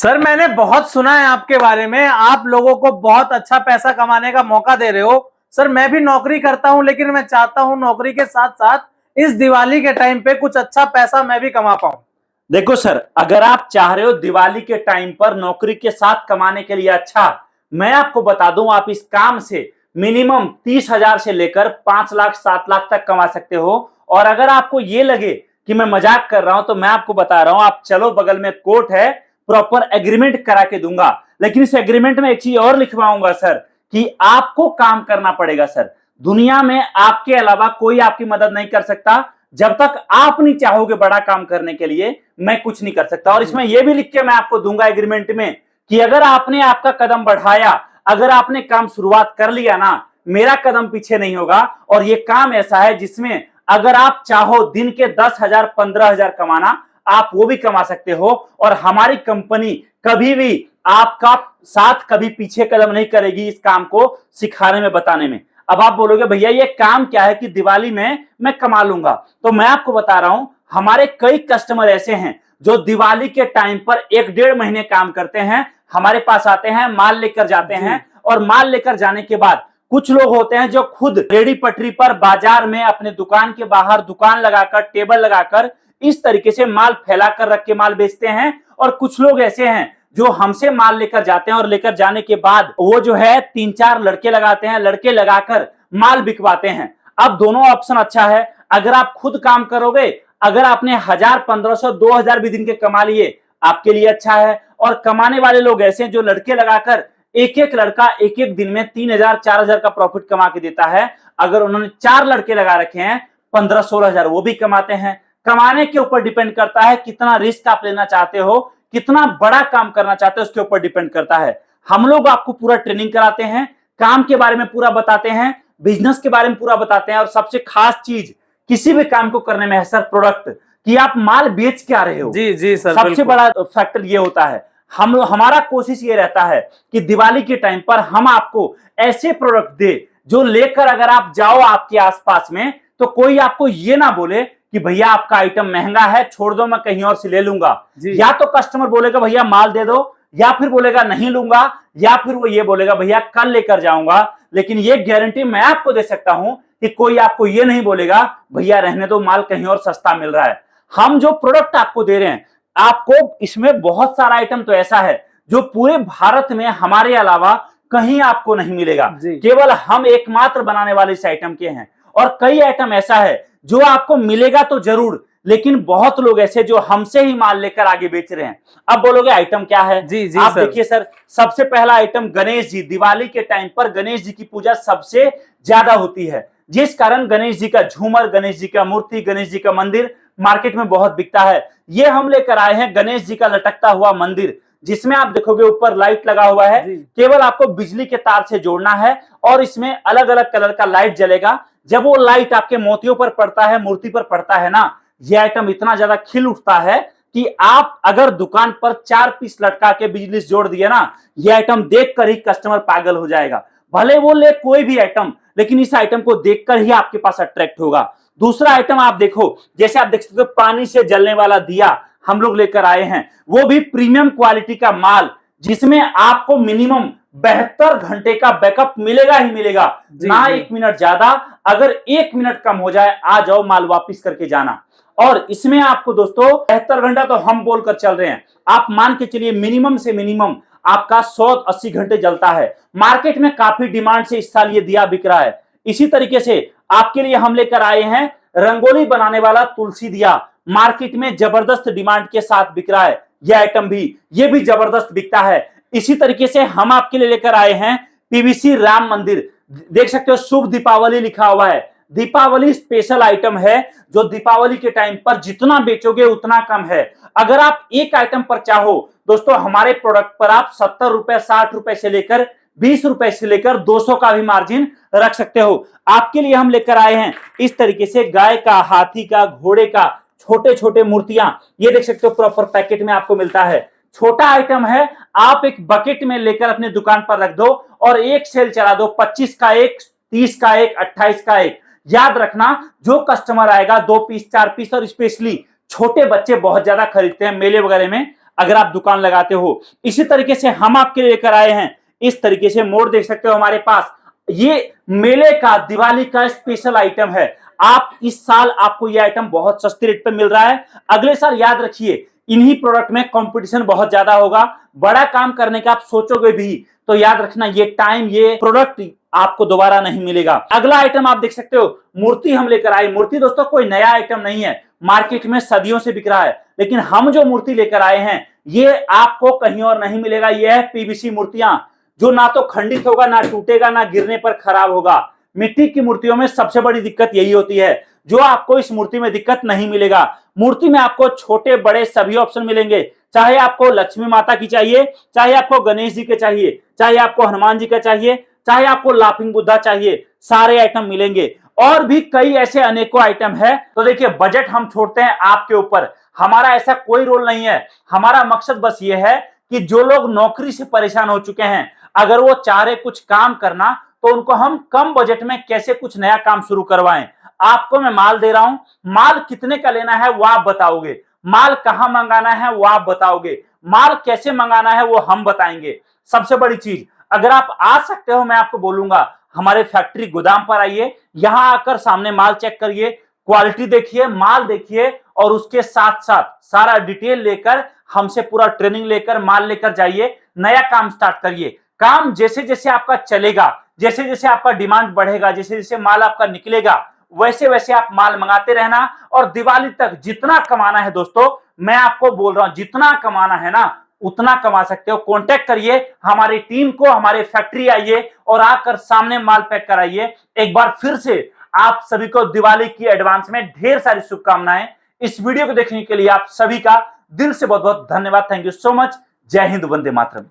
Sir मैंने बहुत सुना है आपके बारे में। आप लोगों को बहुत अच्छा पैसा कमाने का मौका दे रहे हो। सर मैं भी नौकरी करता हूं, लेकिन मैं चाहता हूं नौकरी के साथ साथ इस दिवाली के टाइम पे कुछ अच्छा पैसा मैं भी कमा पाऊं। देखो सर, अगर आप चाह रहे हो दिवाली के टाइम पर नौकरी के साथ कमाने के लिए अच्छा, मैं आपको बता दूं, आप इस काम से मिनिमम 30,000 से लेकर 5 लाख 7 लाख तक कमा सकते हो। और अगर आपको ये लगे कि मैं मजाक कर रहा हूं, तो मैं आपको बता रहा हूं, आप चलो, बगल में कोर्ट है, प्रॉपर एग्रीमेंट करा के दूंगा। लेकिन इस एग्रीमेंट में एक चीज और लिखवाऊंगा सर, कि आपको काम करना पड़ेगा सर। दुनिया में आपके अलावा कोई आपकी मदद नहीं कर सकता। जब तक आप नहीं चाहोगे बड़ा काम करने के लिए, मैं कुछ नहीं कर सकता। और इसमें यह भी लिख के मैं आपको दूंगा एग्रीमेंट में, कि अगर आपने आपका कदम बढ़ाया, अगर आपने काम शुरुआत कर लिया ना, मेरा कदम पीछे नहीं होगा। और ये काम ऐसा है जिसमें अगर आप चाहो दिन के 10,000 15,000 कमाना, आप वो भी कमा सकते हो। और हमारी कंपनी कभी भी आपका साथ कभी पीछे कदम नहीं करेगी इस काम को सिखाने में, बताने में। अब आप बोलोगे भैया ये काम क्या है कि दिवाली में मैं कमा लूंगा, तो मैं आपको बता रहा हूं, हमारे कई कस्टमर ऐसे हैं जो दिवाली के टाइम पर 1-1.5 महीने काम करते हैं, हमारे पास आते हैं, माल लेकर जाते हैं। और माल लेकर जाने के बाद कुछ लोग होते हैं जो खुद रेडी पटरी पर बाजार में अपने दुकान के बाहर दुकान लगाकर, टेबल लगाकर, इस तरीके से माल फैलाकर रख के माल बेचते हैं। और कुछ लोग ऐसे हैं जो हमसे माल लेकर जाते हैं, और लेकर जाने के बाद वो जो है 3-4 लड़के लगाते हैं, लड़के लगाकर माल बिकवाते हैं। अब दोनों ऑप्शन अच्छा है। अगर आप खुद काम करोगे, अगर आपने 1,000 1,500 2,000 भी दिन के कमा लिए, आपके लिए अच्छा है। और कमाने वाले लोग ऐसे हैं जो लड़के लगाकर एक एक लड़का एक एक दिन में 3,000 4,000 का प्रॉफिट कमा के देता है। अगर उन्होंने 4 लड़के लगा रखे हैं, 15-16,000 वो भी कमाते हैं। कमाने के ऊपर डिपेंड करता है कितना रिस्क आप लेना चाहते हो, कितना बड़ा काम करना चाहते हो, उसके ऊपर डिपेंड करता है। हम लोग आपको पूरा ट्रेनिंग कराते हैं, काम के बारे में पूरा बताते हैं, बिजनेस के बारे में पूरा बताते हैं। और सबसे खास चीज किसी भी काम को करने में है सर, प्रोडक्ट, कि आप माल बेच क्या रहे हो। जी जी सर, सबसे बड़ा फैक्टर ये होता है। हमारा कोशिश ये रहता है कि दिवाली के टाइम पर हम आपको ऐसे प्रोडक्ट दे जो लेकर अगर आप जाओ आपके आसपास में, तो कोई आपको ये ना बोले कि भैया आपका आइटम महंगा है, छोड़ दो, मैं कहीं और से ले लूंगा। या तो कस्टमर बोलेगा भैया माल दे दो, या फिर बोलेगा नहीं लूंगा, या फिर वो ये बोलेगा भैया कल लेकर जाऊंगा। लेकिन ये गारंटी मैं आपको दे सकता हूं कि कोई आपको ये नहीं बोलेगा भैया रहने दो, माल कहीं और सस्ता मिल रहा है। हम जो प्रोडक्ट आपको दे रहे हैं, आपको इसमें बहुत सारा आइटम तो ऐसा है जो पूरे भारत में हमारे अलावा कहीं आपको नहीं मिलेगा। केवल हम एकमात्र बनाने वाले इस आइटम के हैं। और कई आइटम ऐसा है जो आपको मिलेगा तो जरूर, लेकिन बहुत लोग ऐसे जो हमसे ही माल लेकर आगे बेच रहे हैं। अब बोलोगे आइटम क्या है? जी आप देखिए सर, सबसे पहला आइटम गणेश जी। दिवाली के टाइम पर गणेश जी की पूजा सबसे ज्यादा होती है, जिस कारण गणेश जी का झूमर, गणेश जी का मूर्ति, गणेश जी का मंदिर मार्केट में बहुत बिकता है। ये हम लेकर आए हैं गणेश जी का लटकता हुआ मंदिर, जिसमें आप देखोगे ऊपर लाइट लगा हुआ है। केवल आपको बिजली के तार से जोड़ना है, और इसमें अलग अलग कलर का लाइट जलेगा। जब वो लाइट आपके मोतियों पर पड़ता है, मूर्ति पर पड़ता है ना, ये आइटम इतना ज्यादा खिल उठता है कि आप अगर दुकान पर 4 पीस लटका के बिजली से जोड़ दिए ना, ये आइटम देखकर ही कस्टमर पागल हो जाएगा। भले वो ले कोई भी आइटम, लेकिन इस आइटम को देखकर ही आपके पास अट्रैक्ट होगा। दूसरा आइटम आप देखो, जैसे आप देख सकते हो पानी से जलने वाला दिया हम लोग लेकर आए हैं, वो भी प्रीमियम क्वालिटी का माल, जिसमें आपको मिनिमम 72 घंटे का बैकअप मिलेगा ही मिलेगा। ना 1 मिनट ज्यादा, अगर 1 मिनट कम हो जाए, आ जाओ माल वापिस करके जाना। और इसमें आपको दोस्तों 72 घंटा तो हम बोलकर चल रहे हैं, आप मान के चलिए मिनिमम से मिनिमम आपका 180 घंटे जलता है। मार्केट में काफी डिमांड से इस साल ये दिया बिक रहा है। इसी तरीके से आपके लिए हम लेकर आए हैं रंगोली बनाने वाला तुलसी दिया, मार्केट में जबरदस्त डिमांड के साथ बिक रहा है। यह आइटम भी, ये भी जबरदस्त बिकता है। इसी तरीके से हम आपके लिए लेकर आए हैं पीवीसी राम मंदिर। देख सकते हो शुभ दीपावली लिखा हुआ है। दीपावली स्पेशल आइटम है, जो दीपावली के टाइम पर जितना बेचोगे उतना कम है। अगर आप एक आइटम पर चाहो दोस्तों, हमारे प्रोडक्ट पर आप 70 रुपए 60 रुपए से लेकर 20 रुपए से लेकर 200 का भी मार्जिन रख सकते हो। आपके लिए हम लेकर आए हैं इस तरीके से गाय का, हाथी का, घोड़े का छोटे छोटे मूर्तियां। ये देख सकते हो प्रॉपर पैकेट में आपको मिलता है। छोटा आइटम है, आप एक बकेट में लेकर अपने दुकान पर रख दो और एक सेल चला दो, 25 का एक, 30 का एक, 28 का एक। याद रखना, जो कस्टमर आएगा 2 पीस 4 पीस, और स्पेशली छोटे बच्चे बहुत ज्यादा खरीदते हैं मेले वगैरह में। अगर आप दुकान लगाते हो। इसी तरीके से हम आपके लिए लेकर आए हैं इस तरीके से मोड़, देख सकते हो हमारे पास। ये मेले का, दिवाली का स्पेशल आइटम है। आप इस साल आपको ये आइटम बहुत सस्ते रेट पे मिल रहा है। अगले साल याद रखिए इन्हीं प्रोडक्ट में कंपटीशन बहुत ज्यादा होगा। बड़ा काम करने का आप सोचोगे भी तो याद रखना ये टाइम, ये प्रोडक्ट आपको दोबारा नहीं मिलेगा। अगला आइटम आप देख सकते हो, मूर्ति हम लेकर आए। मूर्ति दोस्तों कोई नया आइटम नहीं है, मार्केट में सदियों से बिक रहा है, लेकिन हम जो मूर्ति लेकर आए हैं ये आपको कहीं और नहीं मिलेगा। ये है पीवीसी मूर्तियां, जो ना तो खंडित होगा, ना टूटेगा, ना गिरने पर खराब होगा। मिट्टी की मूर्तियों में सबसे बड़ी दिक्कत यही होती है, जो आपको इस मूर्ति में दिक्कत नहीं मिलेगा। मूर्ति में आपको छोटे बड़े सभी ऑप्शन मिलेंगे, चाहे आपको लक्ष्मी माता की चाहिए, चाहे आपको गणेश जी के चाहिए, चाहे आपको हनुमान जी का चाहिए, चाहे आपको लाफिंग बुद्धा चाहिए, सारे आइटम मिलेंगे। और भी कई ऐसे अनेकों आइटम है। तो देखिए बजट हम छोड़ते हैं आपके ऊपर, हमारा ऐसा कोई रोल नहीं है। हमारा मकसद बस ये है कि जो लोग नौकरी से परेशान हो चुके हैं, अगर वो चाह रहे कुछ काम करना, तो उनको हम कम बजट में कैसे कुछ नया काम शुरू करवाएं। आपको मैं माल दे रहा हूं, माल कितने का लेना है वो आप बताओगे, माल कहां मंगाना है वो आप बताओगे, माल कैसे मंगाना है वो हम बताएंगे। सबसे बड़ी चीज, अगर आप आ सकते हो मैं आपको बोलूंगा हमारे फैक्ट्री गोदाम पर आइए, यहां आकर सामने माल चेक करिए, क्वालिटी देखिए, माल देखिए, और उसके साथ साथ सारा डिटेल लेकर हमसे पूरा ट्रेनिंग लेकर माल लेकर जाइए, नया काम स्टार्ट करिए। काम जैसे जैसे आपका चलेगा, जैसे जैसे आपका डिमांड बढ़ेगा, जैसे जैसे माल आपका निकलेगा, वैसे वैसे आप माल मंगाते रहना। और दिवाली तक जितना कमाना है दोस्तों, मैं आपको बोल रहा हूं जितना कमाना है ना उतना कमा सकते हो। कांटेक्ट करिए हमारी टीम को, हमारे फैक्ट्री आइए और आकर सामने माल पैक कराइए। एक बार फिर से आप सभी को दिवाली की एडवांस में ढेर सारी शुभकामनाएं। इस वीडियो को देखने के लिए आप सभी का दिल से बहुत बहुत धन्यवाद। Thank you so much. जय हिंद, वंदे मातरम।